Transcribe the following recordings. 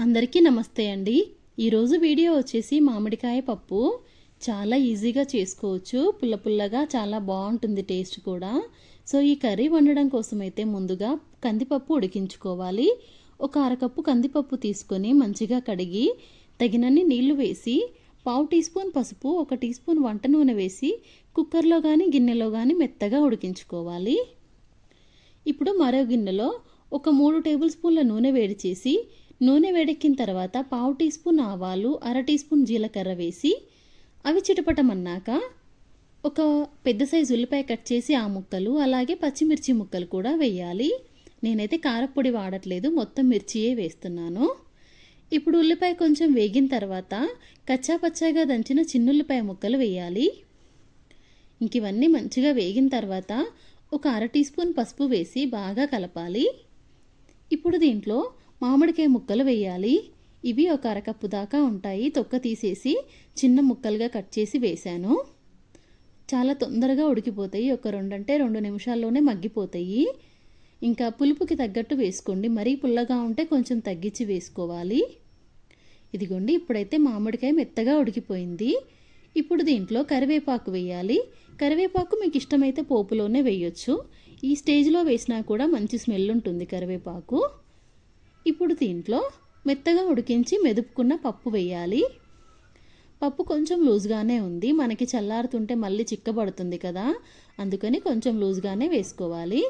అందరికీ నమస్తే అండి. ఈరోజు వీడియో వచ్చేసి మామిడికాయ పప్పు. చాలా ఈజీగా చేసుకోవచ్చు. పుల్ల పుల్లగా చాలా బాగుంటుంది టేస్ట్ కూడా. సో ఈ కర్రీ వండడం కోసం అయితే ముందుగా కందిపప్పు ఉడికించుకోవాలి. ఒక అరకప్పు కందిపప్పు తీసుకొని మంచిగా కడిగి తగినన్ని నీళ్లు వేసి పావు టీ స్పూన్ పసుపు, 1 టీ స్పూన్ వంట నూనె వేసి కుక్కర్లో కానీ గిన్నెలో కానీ మెత్తగా ఉడికించుకోవాలి. ఇప్పుడు మరో గిన్నెలో ఒక 3 టేబుల్ స్పూన్ల నూనె వేడి చేసి నూనె వేడెక్కిన తర్వాత పావు టీ స్పూన్ ఆవాలు, 1/2 టీ స్పూన్ జీలకర్ర వేసి అవి చిటపటమన్నాక ఒక పెద్ద సైజు ఉల్లిపాయ కట్ చేసి ఆ ముక్కలు, అలాగే పచ్చిమిర్చి ముక్కలు కూడా వేయాలి. నేనైతే కారపొడి వాడట్లేదు, మొత్తం మిర్చియే వేస్తున్నాను. ఇప్పుడు ఉల్లిపాయ కొంచెం వేగిన తర్వాత కచ్చా పచ్చాగా దంచిన చిన్నుల్లిపాయ ముక్కలు వేయాలి. ఇంక ఇవన్నీ మంచిగా వేగిన తర్వాత ఒక 1/2 టీ స్పూన్ పసుపు వేసి బాగా కలపాలి. ఇప్పుడు దీంట్లో మామిడికాయ ముక్కలు వేయాలి. ఇవి ఒక అరకప్పు దాకా ఉంటాయి. తొక్క తీసేసి చిన్న ముక్కలుగా కట్ చేసి వేశాను. చాలా తొందరగా ఉడికిపోతాయి. ఒక 2 నిమిషాల్లోనే మగ్గిపోతాయి. ఇంకా పులుపుకి తగ్గట్టు వేసుకోండి. మరీ పుల్లగా ఉంటే కొంచెం తగ్గించి వేసుకోవాలి. ఇదిగోండి, ఇప్పుడైతే మామిడికాయ మెత్తగా ఉడికిపోయింది. ఇప్పుడు దీంట్లో కరివేపాకు వేయాలి. కరివేపాకు మీకు ఇష్టమైతే పోపులోనే వేయొచ్చు. ఈ స్టేజ్లో వేసినా కూడా మంచి స్మెల్ ఉంటుంది కరివేపాకు. ఇప్పుడు దీంట్లో మెత్తగా ఉడికించి మెదుపుకున్న పప్పు వేయాలి. పప్పు కొంచెం లూజ్గానే ఉంది, మనకి చల్లారుతుంటే మళ్ళీ చిక్కబడుతుంది కదా, అందుకని కొంచెం లూజ్గానే వేసుకోవాలి.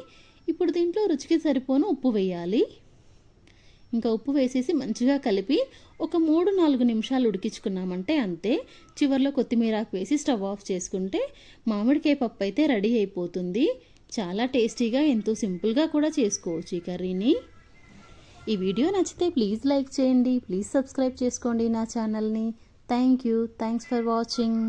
ఇప్పుడు దీంట్లో రుచికి సరిపోను ఉప్పు వేయాలి. ఇంకా ఉప్పు వేసేసి మంచిగా కలిపి ఒక 3-4 నిమిషాలు ఉడికించుకున్నామంటే అంతే. చివరిలో కొత్తిమీరాకు వేసి స్టవ్ ఆఫ్ చేసుకుంటే మామిడికాయ పప్పు అయితే రెడీ అయిపోతుంది. చాలా టేస్టీగా, ఎంతో సింపుల్గా కూడా చేసుకోవచ్చు ఈ కర్రీని. ఈ వీడియో నచ్చితే ప్లీజ్ లైక్ చేయండి, ప్లీజ్ సబ్స్క్రైబ్ చేసుకోండి నా ఛానల్ని. Thanks for watching.